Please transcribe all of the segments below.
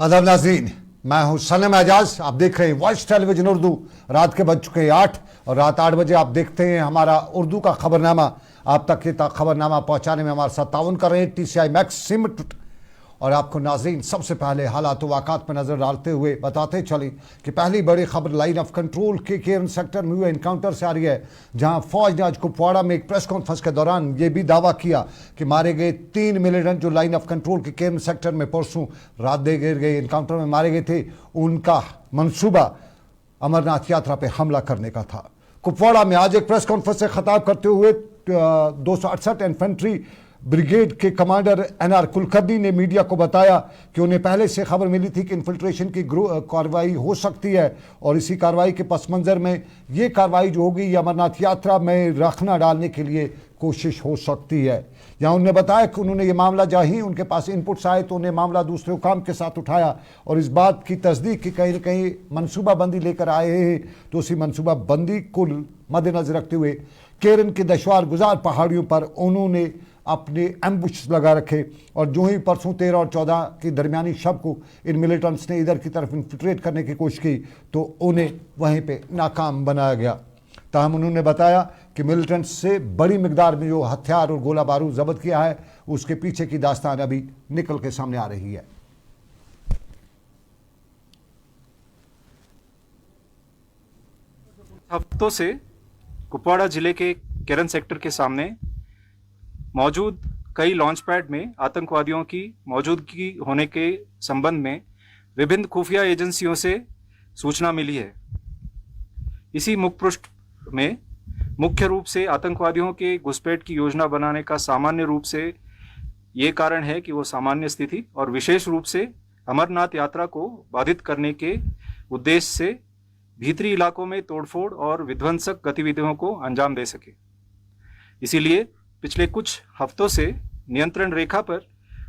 अदब नाज़रीन, मैं हूं सनम एजाज। आप देख रहे हैं वॉइस टेलीविजन उर्दू। रात के बज चुके हैं 8 और रात 8 बजे आप देखते हैं हमारा उर्दू का खबरनामा। आप तक ये खबरनामा पहुंचाने में हमारे साथ ताउन कर रहे हैं TCI मैक्स सिमट। और आपको नाज़रीन सबसे पहले हालात वाक़ात पर नज़र डालते हुए बताते चलें कि पहली बड़ी खबर लाइन ऑफ कंट्रोल के केरन सेक्टर में हुए इनकाउंटर से आ रही है, जहां फौज ने आज कुपवाड़ा में एक प्रेस कॉन्फ्रेंस के दौरान ये भी दावा किया कि मारे गए 3 मिलिटेंट जो लाइन ऑफ कंट्रोल के केरन सेक्टर में परसों रात दे गिर गए इनकाउंटर में मारे गए थे, उनका मंसूबा अमरनाथ यात्रा पर हमला करने का था। कुपवाड़ा में आज एक प्रेस कॉन्फ्रेंस से खिताब करते हुए 268 इन्फेंट्री ब्रिगेड के कमांडर NR कुलकर्णी ने मीडिया को बताया कि उन्हें पहले से खबर मिली थी कि इन्फिल्ट्रेशन की कार्रवाई हो सकती है और इसी कार्रवाई के पस मंज़र में ये कार्रवाई जो होगी ये अमरनाथ यात्रा में रखना डालने के लिए कोशिश हो सकती है। यहाँ उन्होंने बताया कि उन्होंने ये मामला जहाँ ही उनके पास इनपुट्स आए तो उन्हें मामला दूसरे हुकाम के साथ उठाया और इस बात की तस्दीक की कहीं न कहीं मनसूबाबंदी लेकर आए हैं। तो उसी मनसूबाबंदी को मद्देनजर रखते हुए केरन के दुश्वार गुजार पहाड़ियों पर उन्होंने अपने एम्बुश लगा रखे और जो ही परसों 13 और 14 की दरमियानी शब को इन मिलिटेंट्स ने इधर की तरफ इन्फिल्ट्रेट करने की कोशिश की तो उन्हें वहीं पे नाकाम बनाया गया। ताहम उन्होंने बताया कि मिलिटेंट्स से बड़ी मिकदार में जो हथियार और गोला बारूद जब्त किया है उसके पीछे की दास्तान अभी निकल के सामने आ रही है। हफ्तों से कुपवाड़ा जिले के केरन सेक्टर के सामने मौजूद कई लॉन्च पैड में आतंकवादियों की मौजूदगी होने के संबंध में विभिन्न खुफिया एजेंसियों से सूचना मिली है। इसी मुखपृष्ठ में मुख्य रूप से आतंकवादियों के घुसपैठ की योजना बनाने का सामान्य रूप से ये कारण है कि वो सामान्य स्थिति और विशेष रूप से अमरनाथ यात्रा को बाधित करने के उद्देश्य से भीतरी इलाकों में तोड़फोड़ और विध्वंसक गतिविधियों को अंजाम दे सके। इसीलिए पिछले कुछ हफ्तों से नियंत्रण रेखा पर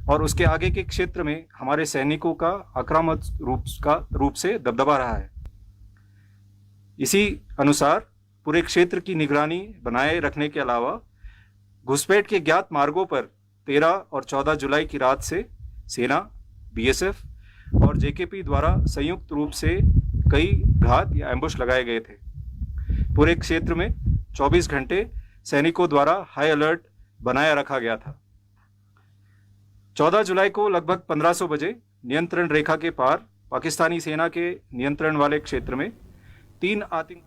और उसके आगे के क्षेत्र में हमारे सैनिकों का आक्रामक रूप से दबदबा रहा है। इसी अनुसार पूरे क्षेत्र की निगरानी बनाए रखने के अलावा घुसपैठ के ज्ञात मार्गों पर 13 और 14 जुलाई की रात से सेना, BSF और JKP द्वारा संयुक्त रूप से कई घात या एम्बुश लगाए गए थे। पूरे क्षेत्र में 24 घंटे सैनिकों द्वारा हाई अलर्ट बनाया रखा गया था। 14 जुलाई को लगभग 1500 बजे नियंत्रण रेखा के पार पाकिस्तानी सेना के नियंत्रण वाले क्षेत्र में 3 आतंक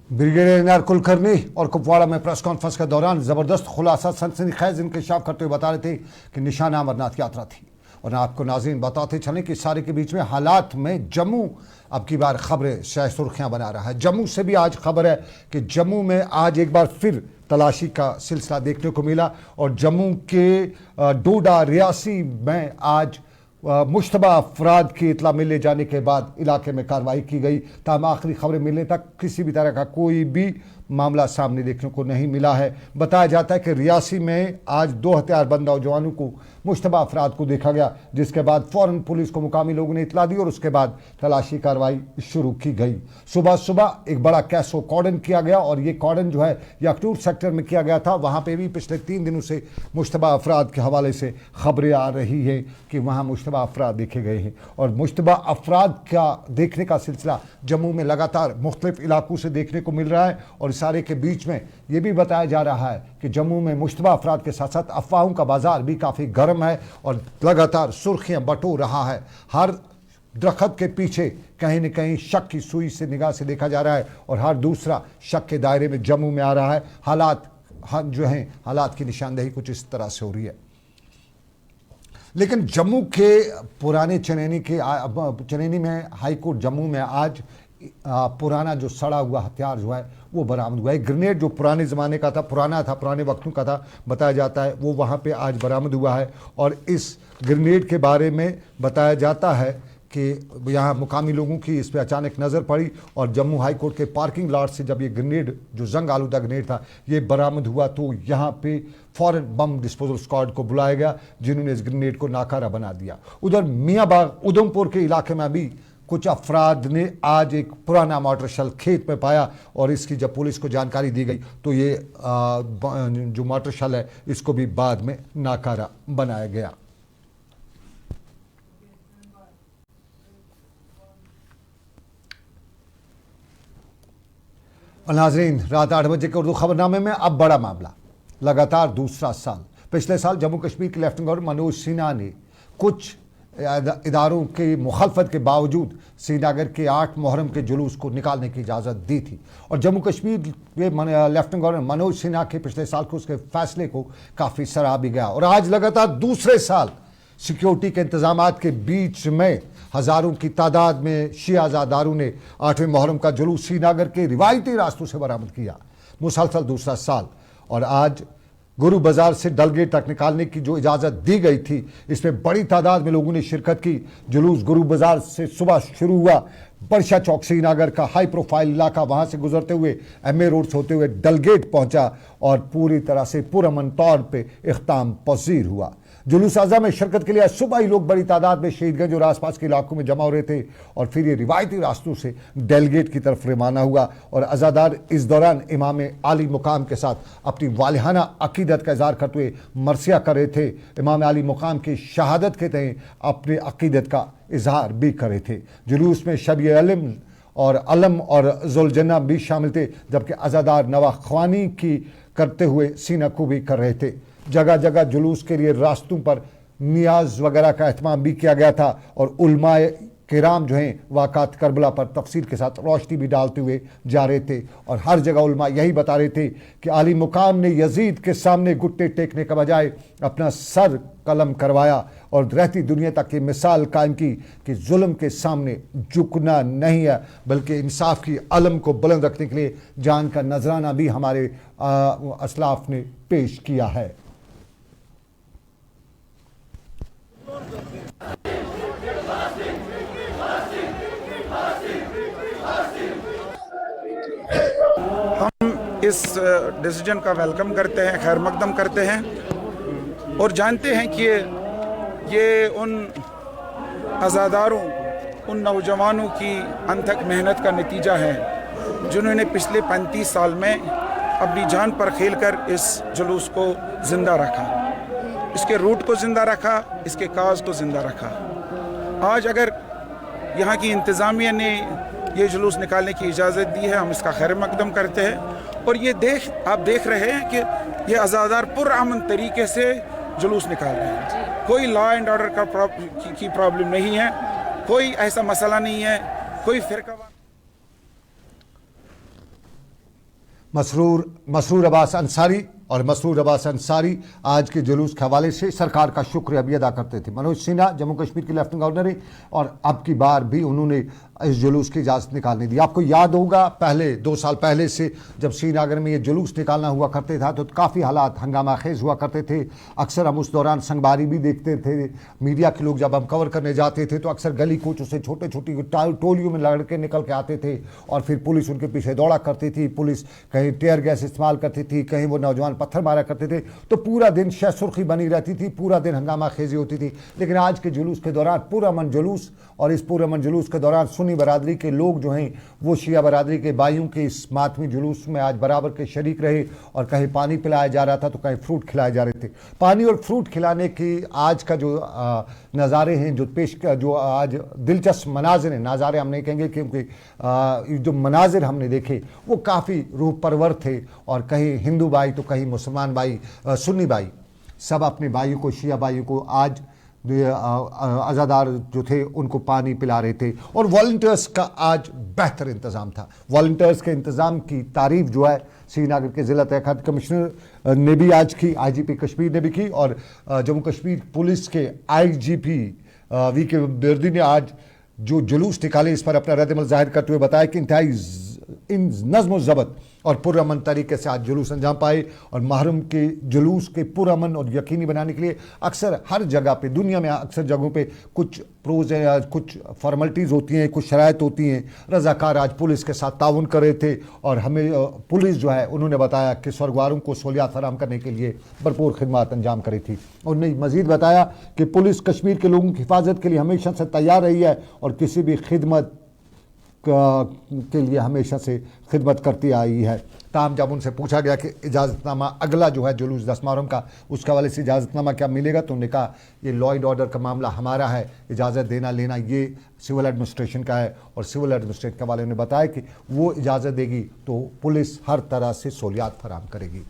ब्रिगेडियर NR कुलकर्णी और कुपवाड़ा में प्रेस कॉन्फ्रेंस के दौरान जबरदस्त खुलासा सनसनीखेज इंकशाफ करते हुए बता रहे थे कि निशाना अमरनाथ यात्रा थी। और आपको नाज़रीन बताते चलें कि सारे के बीच में हालात में जम्मू अब की बार खबरें शायद सुर्खियां बना रहा है। जम्मू से भी आज खबर है कि जम्मू में आज एक बार फिर तलाशी का सिलसिला देखने को मिला और जम्मू के डोडा रियासी में आज मुश्तबा अफराद की इतला मिलने जाने के बाद इलाके में कार्रवाई की गई। ताहम आखिरी खबरें मिलने तक किसी भी तरह का कोई भी मामला सामने देखने को नहीं मिला है। बताया जाता है कि रियासी में आज 2 हथियारबंद नौजवानों को मुश्तबा अफराद को देखा गया, जिसके बाद फ़ौरन पुलिस को मुकामी लोगों ने इतला दी और उसके बाद तलाशी कार्रवाई शुरू की गई। सुबह सुबह एक बड़ा कैसो कॉर्डन किया गया और ये कॉर्डन जो है ये अखनूर सेक्टर में किया गया था। वहाँ पर भी पिछले 3 दिनों से मुश्तबा अफराद के हवाले से खबरें आ रही हैं कि वहाँ मुश्तबा अफराद देखे गए हैं और मुश्तबा अफराद का देखने का सिलसिला जम्मू में लगातार मुख्तलिफ इलाकों से देखने को मिल रहा है। और सारे के बीच में ये भी बताया जा रहा है कि जम्मू में मुश्तबा अफराद के साथ साथ अफवाहों का बाजार भी काफ़ी गर्म है और लगातार सुर्खियां बटोर रहा है। हर दरख्त के पीछे कहीं न कहीं शक की सुई से निगाह से देखा जा रहा है और हर दूसरा शक के दायरे में जम्मू में आ रहा है। हालात जो हैं हालात की निशानदेही कुछ इस तरह से हो रही है। लेकिन जम्मू के पुराने चनैनी में हाई कोर्ट जम्मू में आज पुराना जो सड़ा हुआ हथियार जो है वो बरामद हुआ है। ग्रेनेड जो पुराने ज़माने का था, पुराने वक्तों का था बताया जाता है, वो वहाँ पे आज बरामद हुआ है। और इस ग्रेनेड के बारे में बताया जाता है कि यहाँ मुकामी लोगों की इस पर अचानक नज़र पड़ी और जम्मू हाई कोर्ट के पार्किंग लॉट से जब ये ग्रेनेड जो जंग आलूदा ग्रेनेड था ये बरामद हुआ तो यहाँ पे फ़ौरन बम डिस्पोजल स्क्वाड को बुलाया गया, जिन्होंने इस ग्रेनेड को नाकारा बना दिया। उधर मियाँ बाग उधमपुर के इलाके में अभी कुछ अफराद ने आज एक पुराना मोटर शल खेत में पाया और इसकी जब पुलिस को जानकारी दी गई तो ये जो मोटर शल है इसको भी बाद में नाकारा बनाया गया। नाज़रीन, रात 8 बजे के उर्दू खबरनामे में अब बड़ा मामला। लगातार दूसरा साल पिछले साल जम्मू कश्मीर के लेफ्टिनेंट गवर्नर मनोज सिन्हा ने कुछ इदारों की मुखालफत के बावजूद श्रीनगर के 8 मुहर्रम के जुलूस को निकालने की इजाज़त दी थी और जम्मू कश्मीर के लेफ्टिनेंट गवर्नर मनोज सिन्हा के पिछले साल को उसके फैसले को काफ़ी सराहा भी गया। और आज लगातार दूसरे साल सिक्योरिटी के इंतजाम के बीच में हज़ारों की तादाद में शिया अज़ादारों ने 8वें मुहर्रम का जुलूस श्रीनगर के रिवायती रास्तों से बरामद किया। मुसलसल दूसरा साल और आज गुरु बाजार से डलगेट तक निकालने की जो इजाज़त दी गई थी इसमें बड़ी तादाद में लोगों ने शिरकत की। जुलूस गुरु बाजार से सुबह शुरू हुआ। बरशा चौक श्रीनगर का हाई प्रोफाइल इलाका, वहाँ से गुजरते हुए MA रोड से होते हुए डलगेट पहुँचा और पूरी तरह से पुरअमन तौर पर इख्ताम पजीर हुआ। जुलूस आज़ा में शिरकत के लिए सुबह ही लोग बड़ी तादाद में शहीदगंज और आसपास के इलाकों में जमा हो रहे थे और फिर ये रिवायती रास्तों से डेलगेट की तरफ रवाना हुआ और अज़ादार इस दौरान इमाम आली मुकाम के साथ अपनी वालिहाना अकीदत का इज़हार करते हुए मरसिया कर रहे थे। इमाम आली मुकाम की शहादत के तहत अपने अकीदत का इज़हार भी कर रहे थे। जुलूस में शब अलम और जुलजन्ना भी शामिल थे, जबकि अज़ादार नवाख्वानी की करते हुए सीना कुबी कर रहे थे। जगह जगह जुलूस के लिए रास्तों पर नियाज वगैरह का एहतमाम भी किया गया था और उलमाए किराम जो हैं वाक़ात करबला पर तफसील के साथ रोशनी भी डालते हुए जा रहे थे और हर जगह उलमा यही बता रहे थे कि आली मुकाम ने यजीद के सामने घुटने टेकने का बजाय अपना सर कलम करवाया और रहती दुनिया तक की मिसाल कायम की कि जुल्म के सामने झुकना नहीं है बल्कि इंसाफ की अलम को बुलंद रखने के लिए जान का नजराना भी हमारे असलाफ ने पेश किया है। हम इस डिसीजन का वेलकम करते हैं, खैर मकदम करते हैं और जानते हैं कि ये उन अज़ादारों, उन नौजवानों की अनथक मेहनत का नतीजा है जिन्होंने पिछले 35 साल में अपनी जान पर खेल कर इस जुलूस को ज़िंदा रखा, इसके रूट को ज़िंदा रखा, इसके काज को ज़िंदा रखा। आज अगर यहाँ की इंतज़ामिया ने ये जुलूस निकालने की इजाज़त दी है, हम इसका खैर मकदम करते हैं और ये आप देख रहे हैं कि ये अज़ादार पुरअमन तरीके से जुलूस निकाल रहे हैं। कोई लॉ एंड ऑर्डर की प्रॉब्लम नहीं है, कोई ऐसा मसला नहीं है, कोई फ़िरका। मसरूर अब्बास अंसारी और मसरूर अब्बास अंसारी आज के जुलूस के हवाले से सरकार का शुक्रिया भी अदा करते थे। मनोज सिन्हा जम्मू कश्मीर के लेफ्टिनेंट गवर्नर हैं और अब की बार भी उन्होंने इस जुलूस की इजाज़त निकालने दी। आपको याद होगा पहले 2 साल पहले से जब श्रीनगर में ये जुलूस निकालना हुआ करते था तो काफ़ी हालात हंगामा खेज हुआ करते थे। अक्सर हम उस दौरान संगबारी भी देखते थे। मीडिया के लोग जब हम कवर करने जाते थे तो अक्सर गली कोचों से छोटे छोटी टोलियों में लड़के निकल के आते थे और फिर पुलिस उनके पीछे दौड़ा करती थी। पुलिस कहीं टेयर गैस इस्तेमाल करती थी, कहीं वो नौजवान पत्थर मारा करते थे, तो पूरा दिन शह सुर्खी बनी रहती थी, पूरा दिन हंगामा खेजी होती थी। लेकिन आज के जुलूस के दौरान पुरअमन जुलूस और इस पुरअमन जुलूस के दौरान सुन्नी बरादरी के लोग जो हैं वो शिया बरादरी के भाइयों के इस मातमी जुलूस में आज बराबर के शरीक रहे और कहीं पानी पिलाया जा रहा था तो कहीं फ्रूट खिलाए जा रहे थे। पानी और फ्रूट खिलाने की आज का जो नज़ारे हैं, जो आज दिलचस्प मनाजिर हैं, नज़ारे हम नहीं कहेंगे क्योंकि जो मनाजिर हमने देखे वो काफ़ी रूह परवर थे और कहीं हिंदू भाई तो कहीं मुसलमान भाई, सुन्नी भाई, सब अपने भाइयों को, शिया भाइयों को आज अज़ादार जो थे उनको पानी पिला रहे थे और वॉलंटियर्स का आज बेहतर इंतज़ाम था। वॉलंटियर्स के इंतज़ाम की तारीफ जो है श्रीनगर के ज़िला तहक़ीक़ात कमिश्नर ने भी आज की, IGP कश्मीर ने भी की और जम्मू कश्मीर पुलिस के IGP VK बेर्दी ने आज जो जुलूस निकाले इस पर अपना रद्द-ए-अमल ज़ाहिर करते हुए बताया कि इंतहाई इन नज़्म ज़ब्त और पुरअमन तरीके से आज जुलूस अंजाम पाए। और मुहर्रम के जुलूस के पुरअमन और यकीनी बनाने के लिए अक्सर हर जगह पे, दुनिया में अक्सर जगहों पे कुछ प्रोज या कुछ फॉर्मेलिटीज़ होती हैं, कुछ शराइत होती हैं। रज़ाकार आज पुलिस के साथ ताउन कर रहे थे और हमें पुलिस जो है उन्होंने बताया कि स्वर्गवारों को सहूलियात फराहम करने के लिए भरपूर खिदमत अंजाम करी थी। उन्होंने मज़ीद बताया कि पुलिस कश्मीर के लोगों की हिफाजत के लिए हमेशा से तैयार रही है और किसी भी खिदमत के लिए हमेशा से खिदमत करती आई है। ताहम जब उनसे पूछा गया कि इजाज़तनामा अगला जो है जुलूस 10 मुहर्रम का, उसके हवाले से इजाज़तनामा क्या मिलेगा, तो उन्होंने कहा ये लॉ एंड ऑर्डर का मामला हमारा है, इजाज़त देना लेना ये सिविल एडमिनिस्ट्रेशन का है। और सिविल एडमिनिस्ट्रेशन के वाले ने बताया कि वो इजाज़त देगी तो पुलिस हर तरह से सहूलियात फराहम करेगी।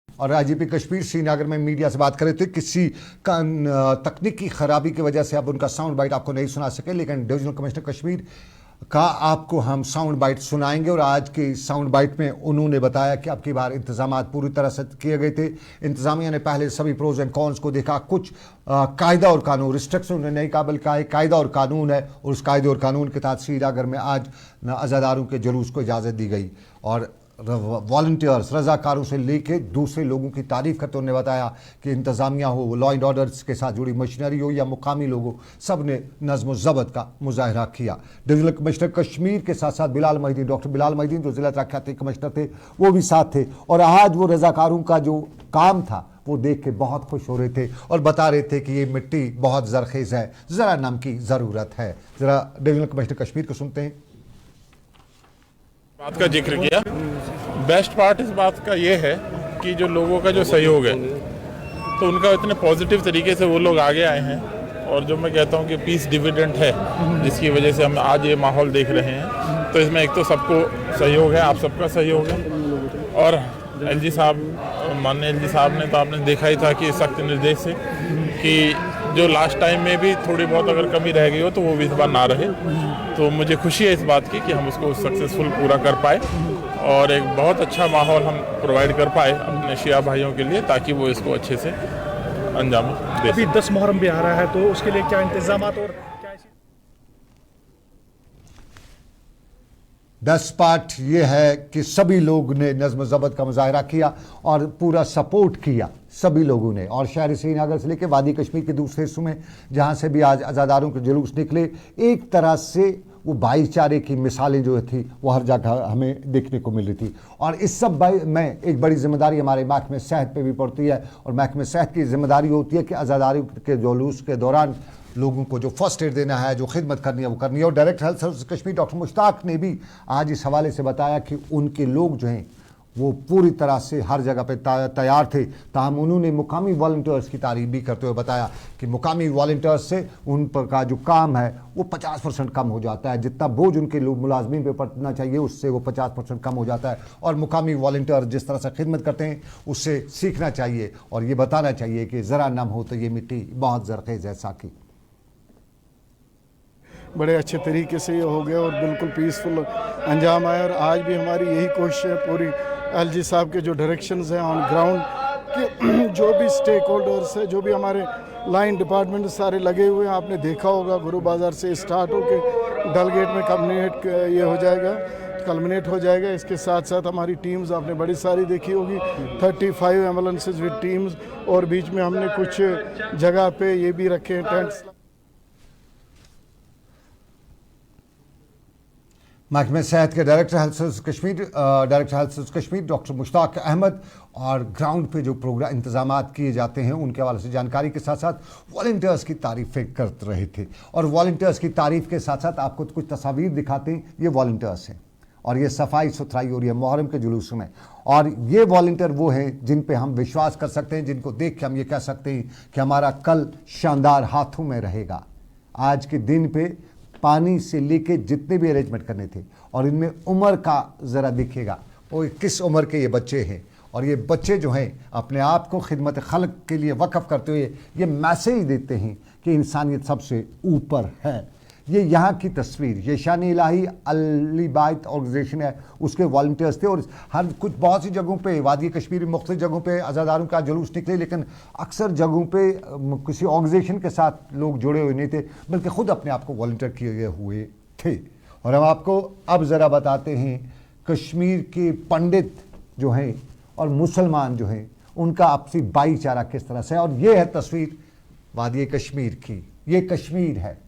और आईजीपी कश्मीर श्रीनगर में मीडिया से बात कर रहे थे। किसी का तकनीकी खराबी की वजह से अब उनका साउंड बाइट आपको नहीं सुना सके, लेकिन डिवीजनल कमिश्नर कश्मीर का आपको हम साउंड बाइट सुनाएंगे। और आज के साउंड बाइट में उन्होंने बताया कि अब की बार इंतजाम पूरी तरह से किए गए थे। इंतजामिया ने पहले सभी प्रोज एंड कॉन्स को देखा, कुछ कायदा और कानून, रिस्ट्रिक्शन उन्होंने नहीं काबिल कहा है, कायदा और कानून है और उस कायदे और कानून के तहत श्रीनगर में आज अज़ादारों के जुलूस को इजाज़त दी गई। और वॉलंटियर्स, रज़ाकारों से लेके दूसरे लोगों की तारीफ़ करते उन्होंने बताया कि इंतज़ामिया हो, लॉ एंड ऑर्डर्स के साथ जुड़ी मशीनरी हो या मुकामी लोग हो, सब ने नज़्म व ज़ब्त का मुजाहरा किया। डिवीजनल कमिश्नर कश्मीर के साथ साथ बिलाल मोहिद्दीन, डॉक्टर बिलाल मोहिद्दीन जो ज़िला तरक्याती कमिश्नर थे, वो भी साथ थे। और आज वो रज़ाकारों का जो काम था वो देख के बहुत खुश हो रहे थे और बता रहे थे कि ये मिट्टी बहुत ज़रखेज़ है, ज़रा नम की ज़रूरत है। ज़रा डिवीजनल कमिश्नर कश्मीर को सुनते हैं। बात का जिक्र किया। बेस्ट पार्ट इस बात का ये है कि जो लोगों का जो सहयोग है तो उनका इतने पॉजिटिव तरीके से वो लोग आगे आए हैं। और जो मैं कहता हूँ कि पीस डिविडेंड है, जिसकी वजह से हम आज ये माहौल देख रहे हैं, तो इसमें एक तो सबको सहयोग है, आप सबका सहयोग है। और एलजी साहब, माननीय एलजी साहब ने तो आपने देखा ही था कि सख्त निर्देश से कि जो लास्ट टाइम में भी थोड़ी बहुत अगर कमी रह गई हो तो वो भी इस बार ना रहे। तो मुझे खुशी है इस बात की कि हम उसको सक्सेसफुल पूरा कर पाए और एक बहुत अच्छा माहौल हम प्रोवाइड कर पाए अपने शिया भाइयों के लिए, ताकि वो इसको अच्छे से अंजाम दे। अभी 10 मुहर्रम भी आ रहा है तो उसके लिए क्या इंतजामात और क्या ऐसी 10 पार्ट ये है कि सभी लोग ने नज़्म ज़ब्त का मुजाहरा किया और पूरा सपोर्ट किया सभी लोगों ने। और शहर श्रीनगर से लेकर वादी कश्मीर के दूसरे हिस्सों में जहाँ से भी आज अज़ादारों के जुलूस निकले, एक तरह से वो भाईचारे की मिसालें जो थी वो हर जगह हमें देखने को मिल रही थी। और इस सब में एक बड़ी जिम्मेदारी हमारे महकमे सेहत पे भी पड़ती है और महकमे सेहत की जिम्मेदारी होती है कि अज़ादारों के जुलूस के दौरान लोगों को जो फर्स्ट एड देना है, जो खिदमत करनी है वो करनी है। और director health service Kashmir doctor Mushtaq ने भी आज इस हवाले से बताया कि उनके लोग जो हैं वो पूरी तरह से हर जगह पे तैयार थे। ताहम उन्होंने मुकामी वॉलंटियर्स की तारीफ भी करते हुए बताया कि मुकामी वॉलंटियर्स से उन पर का जो काम है वो 50% कम हो जाता है, जितना बोझ उनके लोग मुलाजमीन पे पड़ना चाहिए उससे वो 50% कम हो जाता है। और मुकामी वॉलंटियर जिस तरह से खिदमत करते हैं उससे सीखना चाहिए और ये बताना चाहिए कि ज़रा नम हो तो ये मिट्टी बहुत ज़रखेज़ है। साकी बड़े अच्छे तरीके से ये हो गया और बिल्कुल पीसफुल अंजाम आया। और आज भी हमारी यही कोशिश है पूरी एलजी साहब के जो डायरेक्शंस हैं ऑन ग्राउंड कि जो भी स्टेक होल्डर्स है, जो भी हमारे लाइन डिपार्टमेंट सारे लगे हुए हैं, आपने देखा होगा गुरु बाज़ार से स्टार्ट होके डल गेट में कम्युनिकेट ये हो जाएगा, कल्मिनेट हो जाएगा। इसके साथ साथ हमारी टीम्स आपने बड़ी सारी देखी होगी, 35 एम्बुलेंसेज विद टीम्स, और बीच में हमने कुछ जगह पे ये भी रखे हैं टेंट्स। महकमे सेहत के director health service Kashmir doctor Mushtaq Ahmad और ग्राउंड पे जो प्रोग्राम इंतजामात किए जाते हैं उनके हवाले से जानकारी के साथ साथ वॉलंटियर्स की तारीफ़ें कर रहे थे। और वॉलंटियर्स की तारीफ़ के साथ साथ आपको कुछ तस्वीर दिखाते हैं। ये वॉलंटियर्स हैं और ये सफाई सुथराई हो रही है मुहर्रम के जुलूस में। और ये वॉलंटियर वो हैं जिन पे हम विश्वास कर सकते हैं, जिनको देख के हम ये कह सकते हैं कि हमारा कल शानदार हाथों में रहेगा। आज के दिन पे पानी से लेके जितने भी अरेंजमेंट करने थे, और इनमें उम्र का ज़रा दिखेगा वो किस उम्र के ये बच्चे हैं। और ये बच्चे जो हैं अपने आप को खिदमत खल्क के लिए वक़फ़ करते हुए ये मैसेज देते हैं कि इंसानियत सबसे ऊपर है। ये यहाँ की तस्वीर, ये शान इलाही अली बाइत ऑर्गेनाइजेशन है, उसके वॉल्टियर्स थे। और हर कुछ बहुत सी जगहों पे वादी कश्मीर में मुख्तलिफ जगहों पे अज़ादारों का जुलूस निकले, लेकिन अक्सर जगहों पे किसी ऑर्गेनाइजेशन के साथ लोग जुड़े हुए नहीं थे, बल्कि ख़ुद अपने आप को वॉल्टियर किए हुए थे। और हम आपको अब ज़रा बताते हैं कश्मीर के पंडित जो हैं और मुसलमान जो हैं उनका आपसी भाईचारा किस तरह से है। और ये है तस्वीर वादी कश्मीर की, ये कश्मीर है।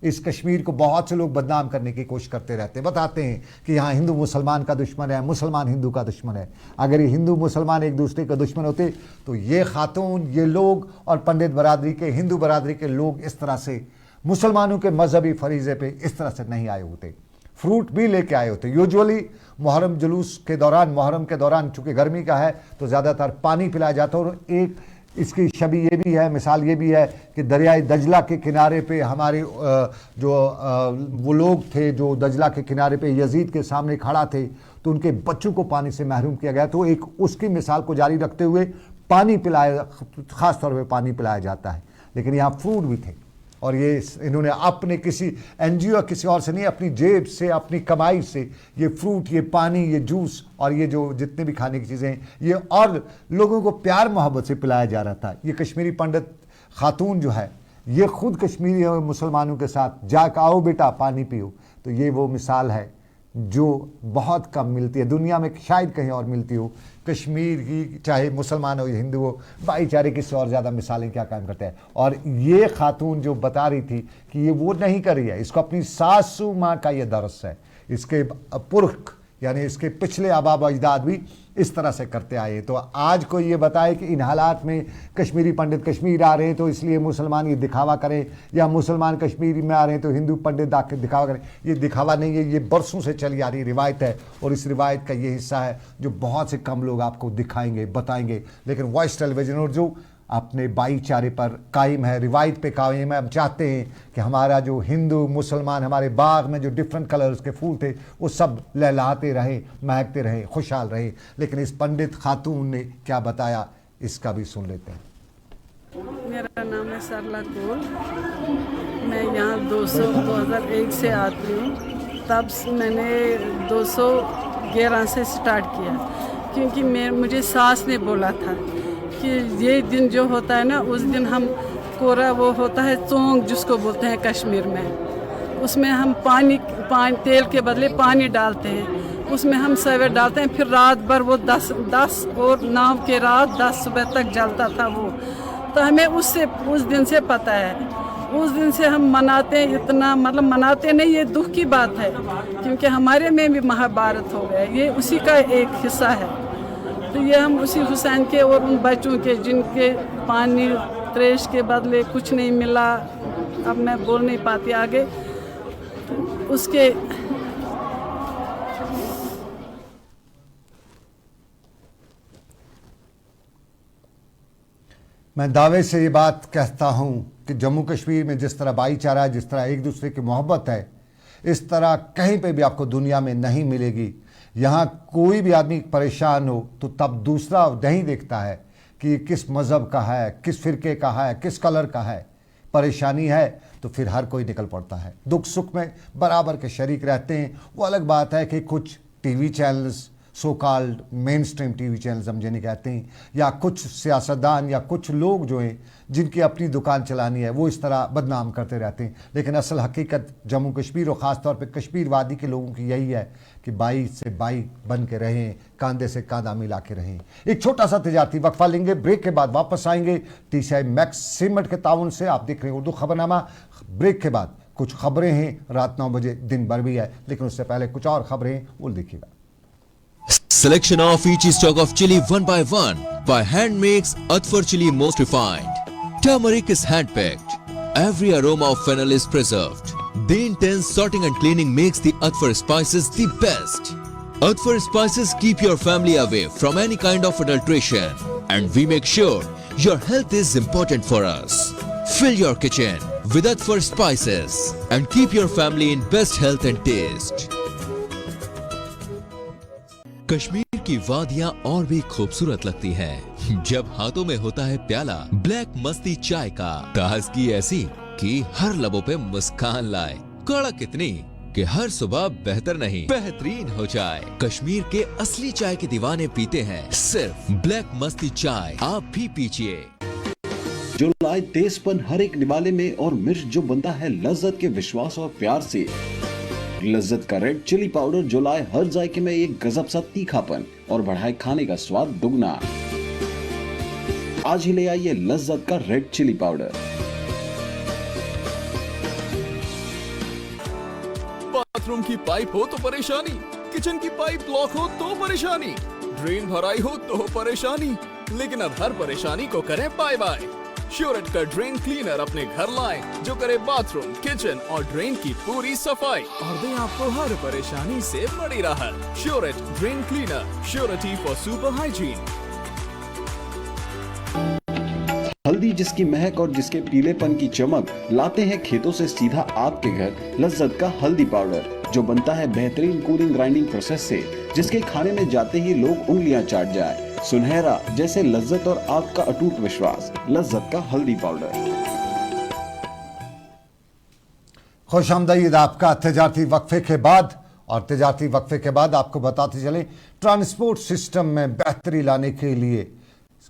इस कश्मीर को बहुत से लोग बदनाम करने की कोशिश करते रहते हैं, बताते हैं कि यहाँ हिंदू मुसलमान का दुश्मन है, मुसलमान हिंदू का दुश्मन है। अगर ये हिंदू मुसलमान एक दूसरे का दुश्मन होते तो ये खातून, ये लोग और पंडित बरादरी के, हिंदू बरादरी के लोग इस तरह से मुसलमानों के मजहबी फरीज़े पे इस तरह से नहीं आए होते, फ्रूट भी लेके आए होते। यूजुअली मुहर्रम जुलूस के दौरान, मुहर्रम के दौरान चूँकि गर्मी का है तो ज़्यादातर पानी पिलाया जाता है। और एक इसकी छवि ये भी है, मिसाल ये भी है कि दरियाए दजला के किनारे पे हमारे वो लोग थे जो दजला के किनारे पे यजीद के सामने खड़ा थे, तो उनके बच्चों को पानी से महरूम किया गया। तो एक उसकी मिसाल को जारी रखते हुए पानी पिलाया, ख़ास तौर पे पानी पिलाया जाता है। लेकिन यहाँ फ्रूट भी थे और ये इन्होंने अपने किसी NGO किसी और से नहीं, अपनी जेब से, अपनी कमाई से ये फ्रूट, ये पानी, ये जूस और ये जो जितने भी खाने की चीज़ें हैं ये और लोगों को प्यार मोहब्बत से पिलाया जा रहा था। ये कश्मीरी पंडित खातून जो है ये खुद कश्मीरी और मुसलमानों के साथ जाकर आओ बेटा पानी पियो, तो ये वो मिसाल है जो बहुत कम मिलती है दुनिया में, शायद कहीं और मिलती हो। कश्मीर की चाहे मुसलमान हो या हिंदू हो, भाईचारे की से और ज़्यादा मिसालें क्या कायम करते हैं। और ये खातून जो बता रही थी कि ये वो नहीं कर रही है, इसको अपनी सासू माँ का ये दर्स है, इसके पुरख यानी इसके पिछले आबाब अजदाद भी इस तरह से करते आए। तो आज कोई ये बताए कि इन हालात में कश्मीरी पंडित कश्मीर आ रहे हैं तो इसलिए मुसलमान ये दिखावा करें, या मुसलमान कश्मीर में आ रहे हैं तो हिंदू पंडित आके दिखावा करें, ये दिखावा नहीं है, ये बरसों से चली आ रही रिवायत है। और इस रिवायत का ये हिस्सा है जो बहुत से कम लोग आपको दिखाएंगे, बताएंगे। लेकिन वॉइस टेलीविजन उर्दू अपने भाईचारे पर कायम है, रिवायत पे कायम है। हम चाहते हैं कि हमारा जो हिंदू मुसलमान, हमारे बाग में जो डिफरेंट कलर्स के फूल थे वो सब लहलहाते रहे, महकते रहे, खुशहाल रहे। लेकिन इस पंडित खातून ने क्या बताया इसका भी सुन लेते हैं। मेरा नाम है सरला गोल, मैं यहाँ 2001 से आती हूँ। तब मैंने 211 से स्टार्ट किया क्योंकि मुझे सास ने बोला था कि ये दिन जो होता है ना, उस दिन हम कोरा वो होता है चोंग जिसको बोलते हैं कश्मीर में, उसमें हम पानी तेल के बदले पानी डालते हैं, उसमें हम सवेर डालते हैं, फिर रात भर वो 10 और नाव के रात 10 सुबह तक जलता था वो। तो हमें उस दिन से पता है, उस दिन से हम मनाते हैं। इतना मतलब मनाते नहीं, ये दुख की बात है क्योंकि हमारे में भी महाभारत हो गया, ये उसी का एक हिस्सा है। तो ये हम उसी हुसैन के और उन बच्चों के जिनके पानी त्रेश के बदले कुछ नहीं मिला, अब मैं बोल नहीं पाती आगे, तो उसके मैं दावे से ये बात कहता हूँ कि जम्मू कश्मीर में जिस तरह भाईचारा है, जिस तरह एक दूसरे की मोहब्बत है, इस तरह कहीं पे भी आपको दुनिया में नहीं मिलेगी। यहाँ कोई भी आदमी परेशान हो तो तब दूसरा नहीं देखता है कि किस मज़हब का है, किस फ़िरके का है, किस कलर का है। परेशानी है तो फिर हर कोई निकल पड़ता है, दुख सुख में बराबर के शरीक रहते हैं। वो अलग बात है कि कुछ TV channels, so called main stream TV channels हम जिन्हें कहते हैं, या कुछ सियासतदान या कुछ लोग जो हैं जिनकी अपनी दुकान चलानी है, वो इस तरह बदनाम करते रहते हैं। लेकिन असल हकीकत जम्मू कश्मीर और ख़ास तौर पे कश्मीर वादी के लोगों की यही है कि भाई से भाई बन के रहें, कांधे से कांधा मिला के रहें। एक छोटा सा तिजारती वक्फा लेंगे, ब्रेक के बाद वापस आएंगे। TCI मैक्स सीमेंट के ताउन से आप देख रहे हैं उर्दू खबरनामा। ब्रेक के बाद कुछ खबरें हैं, रात 9 बजे दिन भर भी है, लेकिन उससे पहले कुछ और खबरें हैं, वो देखिएगा। Selection of each stock of chili one by hand makes Atfar chili most refined. Turmeric is hand-picked. Every aroma of fennel is preserved. The intense sorting and cleaning makes the Atfar spices the best. Atfar spices keep your family away from any kind of adulteration. And we make sure your health is important for us. Fill your kitchen with Atfar spices and keep your family in best health and taste. Kashmir की वादियां और भी खूबसूरत लगती हैं जब हाथों में होता है प्याला ब्लैक मस्ती चाय का। ताजगी ऐसी कि हर लबों पे मुस्कान लाए। कड़क इतनी कि हर सुबह बेहतर नहीं बेहतरीन हो जाए। कश्मीर के असली चाय के दीवाने पीते हैं सिर्फ ब्लैक मस्ती चाय, आप भी पीजिए। जो लाए तेजपन हर एक निवाले में और मिर्च जो बनता है लज्जत के विश्वास और प्यार से। लज्जत का रेड चिली पाउडर जो लाए हर जायके में एक गजब सा तीखापन और बढ़ाए खाने का स्वाद दुगना। आज ही ले आइए लज्जत का रेड चिली पाउडर। बाथरूम की पाइप हो तो परेशानी, किचन की पाइप ब्लॉक हो तो परेशानी, ड्रेन भराई हो तो परेशानी, लेकिन अब हर परेशानी को करें बाय बाय। श्योरेट का ड्रेन क्लीनर अपने घर लाएं जो करे बाथरूम, किचन और ड्रेन की पूरी सफाई और दे आपको हर परेशानी से बड़ी राहत। श्योरेट drain cleaner, surety for super hygiene. हल्दी जिसकी महक और जिसके पीलेपन की चमक लाते हैं खेतों से सीधा आपके घर। लज्जत का हल्दी पाउडर जो बनता है बेहतरीन कूलिंग ग्राइंडिंग प्रोसेस से, जिसके खाने में जाते ही लोग उंगलियां चाट जाए। सुनहरा जैसे लज्जत और आपका अटूट विश्वास। लज्जत का हल्दी पाउडर। खुशामदीद आपका तजारती वक्फे के बाद। और तजारती वक्फे के बाद आपको बताते चले, ट्रांसपोर्ट सिस्टम में बेहतरी लाने के लिए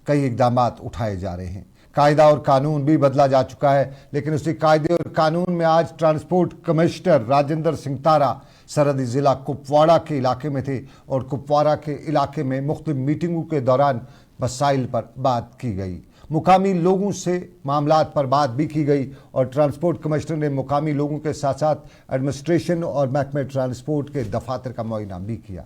कई इकदाम उठाए जा रहे हैं। कायदा और कानून भी बदला जा चुका है, लेकिन उसी कायदे और कानून में आज ट्रांसपोर्ट कमिश्नर राजेंद्र सिंह तारा सरहदी ज़िला कुपवाड़ा के इलाके में थे और कुपवाड़ा के इलाके में मुख्तलिफ मीटिंगों के दौरान मसाइल पर बात की गई। मुकामी लोगों से मामलात पर बात भी की गई और ट्रांसपोर्ट कमिश्नर ने मुकामी लोगों के साथ साथ एडमिनिस्ट्रेशन और महकमे ट्रांसपोर्ट के दफातर का मुआयना भी किया।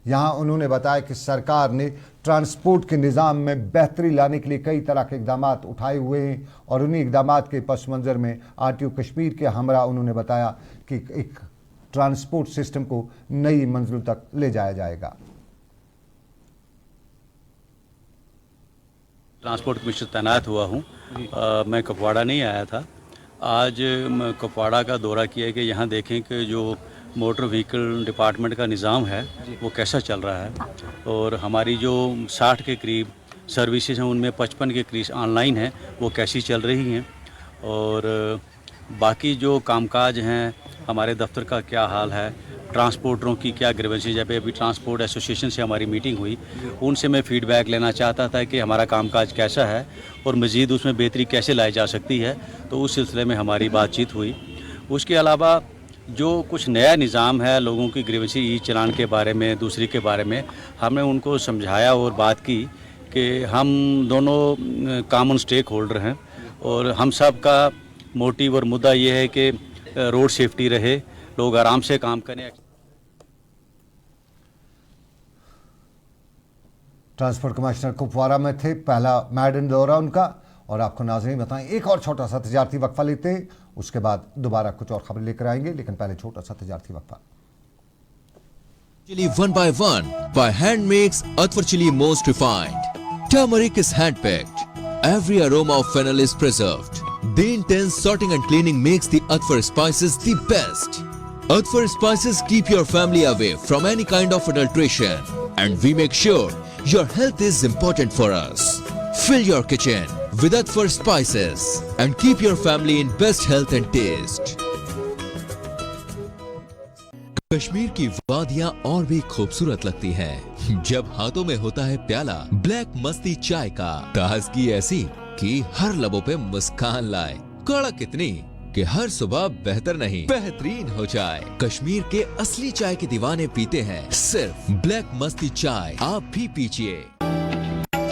यहाँ उन्होंने बताया कि सरकार ने ट्रांसपोर्ट के निज़ाम में बेहतरी लाने के लिए कई तरह के इकदाम उठाए हुए हैं और उन्हीं इकदाम के पस मंज़र में RTO कश्मीर के हमरा उन्होंने बताया कि एक ट्रांसपोर्ट सिस्टम को नई मंजिल तक ले जाया जाएगा। ट्रांसपोर्ट कमिश्नर तैनात हुआ हूँ। मैं कुपवाड़ा नहीं आया था। आज कुपवाड़ा का दौरा किया कि यहाँ देखें कि जो मोटर व्हीकल डिपार्टमेंट का निज़ाम है वो कैसा चल रहा है और हमारी जो 60 के करीब सर्विसेज हैं उनमें 55 के करीब ऑनलाइन हैं, वो कैसी चल रही हैं और बाकी जो कामकाज हैं हमारे दफ्तर का क्या हाल है, ट्रांसपोर्टरों की क्या ग्रीवेंसेज है। अभी ट्रांसपोर्ट एसोसिएशन से हमारी मीटिंग हुई, उनसे मैं फ़ीडबैक लेना चाहता था कि हमारा कामकाज कैसा है और मज़ीद उसमें बेहतरी कैसे लाई जा सकती है, तो उस सिलसिले में हमारी बातचीत हुई। उसके अलावा जो कुछ नया निज़ाम है लोगों की ग्रीवेंसी ई चलान के बारे में, दूसरी के बारे में, हमने उनको समझाया और बात की कि हम दोनों कॉमन स्टेक होल्डर हैं और हम सब का मोटिव और मुद्दा ये है कि रोड सेफ्टी रहे, लोग आराम से काम करें। ट्रांसपोर्ट कमिश्नर कुपवाड़ा में थे, पहला मैडन दौरा उनका। और आपको नाज़रीन बताएं, एक और छोटा सा तजारती वक्फा लेते हैं, उसके बाद दोबारा कुछ और खबरें लेकर आएंगे, लेकिन पहले छोटा सा तजारती वक्फा। Chili 1 by 1 by hand makes Atvar chili most refined. Turmeric is hand picked. Every aroma of fennel is preserved. The intense sorting and cleaning makes the Atvar spices the best. Atvar spices keep your family away from any kind of adulteration, and we make sure your health is important for us. Fill your kitchen with Atvar spices and keep your family in best health and taste. Kashmir की वादियां और भी खूबसूरत लगती हैं जब हाथों में होता है प्याला ब्लैक मस्ती चाय का। ताजगी ऐसी कि हर लबों पे मुस्कान लाए, कड़क इतनी कि हर सुबह बेहतर नहीं बेहतरीन हो जाए। कश्मीर के असली चाय के दीवाने पीते हैं सिर्फ ब्लैक मस्ती चाय, आप भी पीजिए।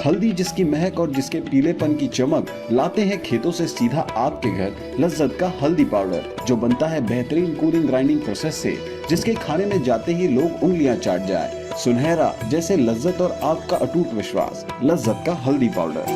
हल्दी जिसकी महक और जिसके पीलेपन की चमक लाते हैं खेतों से सीधा आपके घर। लज्जत का हल्दी पाउडर जो बनता है बेहतरीन कूलिंग ग्राइंडिंग प्रोसेस से, जिसके खाने में जाते ही लोग उंगलियां चाट जाए। सुनहरा जैसे लज्जत और आपका अटूट विश्वास। लज्जत का हल्दी पाउडर।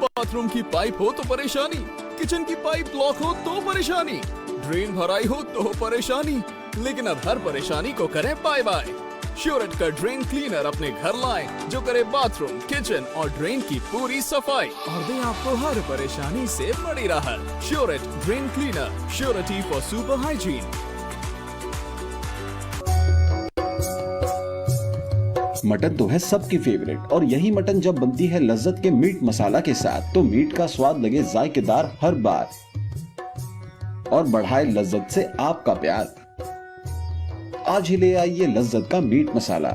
बाथरूम की पाइप हो तो परेशानी, किचन की पाइप ब्लॉक हो तो परेशानी, ड्रेन भराई हो तो परेशानी, लेकिन अब हर परेशानी को करें बाय बाय। श्योरेट का ड्रेन क्लीनर अपने घर लाएं जो करे बाथरूम, किचन और ड्रेन की पूरी सफाई और दे आपको हर परेशानी से बड़ी राहत। श्योरेट drain cleaner, surety for super hygiene. Mutton तो है सबकी फेवरेट और यही मटन जब बनती है लज्जत के मीट मसाला के साथ तो मीट का स्वाद लगे जायकेदार हर बार और बढ़ाए लज्जत से आपका प्यार। आज ही ले आइए लज्जत का मीट मसाला।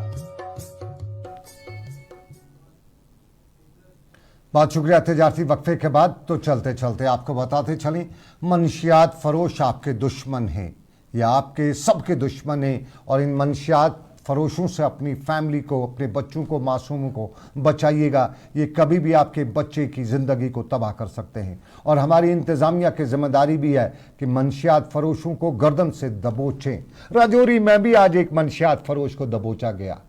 बहुत शुक्रिया। तजारती वक्फे के बाद तो चलते चलते आपको बताते चलें, मनशियात फरोश आपके दुश्मन हैं या आपके सबके दुश्मन हैं और इन मनशियात फरोशों से अपनी फैमिली को, अपने बच्चों को, मासूमों को बचाइएगा। ये कभी भी आपके बच्चे की ज़िंदगी को तबाह कर सकते हैं और हमारी इंतज़ामिया की जिम्मेदारी भी है कि मनशियात फरोशों को गर्दन से दबोचें। राजौरी में भी आज एक मनशियात फरोश को दबोचा गया।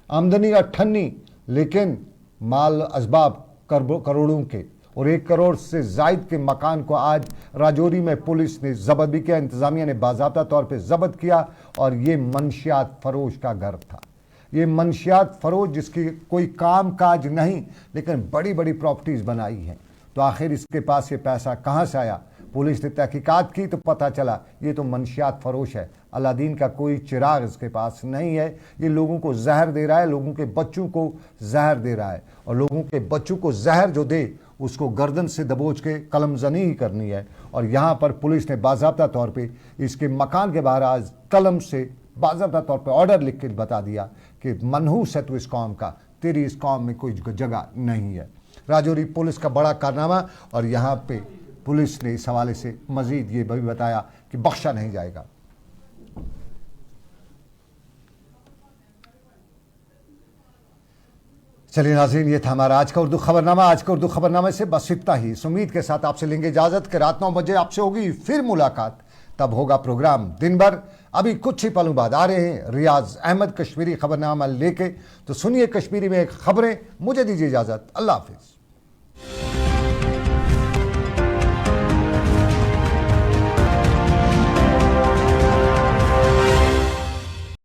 आमदनी 98 लेकिन माल असबाब करोड़ों के और 1 करोड़ से जायद के मकान को आज राजौरी में पुलिस ने जब्त भी किया। इंतजामिया ने बाज़ाब्ता तौर पे जब्त किया और ये मनशियात फरोश का घर था। ये मनशियात फरोश जिसकी कोई काम काज नहीं लेकिन बड़ी बड़ी प्रॉपर्टीज़ बनाई हैं। तो आखिर इसके पास ये पैसा कहाँ से आया? पुलिस ने तहकीकात की तो पता चला ये तो मनशियात फरोश है। अलादीन का कोई चिराग इसके पास नहीं है। ये लोगों को जहर दे रहा है, लोगों के बच्चों को जहर दे रहा है और लोगों के बच्चों को जहर जो दे उसको गर्दन से दबोच के कलमजनी ही करनी है। और यहाँ पर पुलिस ने बाज़ाब्ता तौर पे इसके मकान के बाहर आज कलम से बाज़ाब्ता तौर पे ऑर्डर लिख के बता दिया कि मनहूस है तो इस कौम का, तेरी इस कौम में कोई जगह नहीं है। राजौरी पुलिस का बड़ा कारनामा और यहाँ पे पुलिस ने इस हवाले से मजीद ये भी बताया कि बख्शा नहीं जाएगा। चलिए नाज़रीन, ये था हमारा आज का उर्दू खबरनामा। आज का उर्दू खबरनामे से बस इतना ही। इस उम्मीद के साथ आपसे लेंगे इजाज़त कि रात 9 बजे आपसे होगी फिर मुलाकात। तब होगा प्रोग्राम दिन भर। अभी कुछ ही पलों बाद आ रहे हैं रियाज अहमद कश्मीरी खबरनामा लेके। तो सुनिए कश्मीरी में खबरें। मुझे दीजिए इजाज़त। अल्लाह हाफिज़।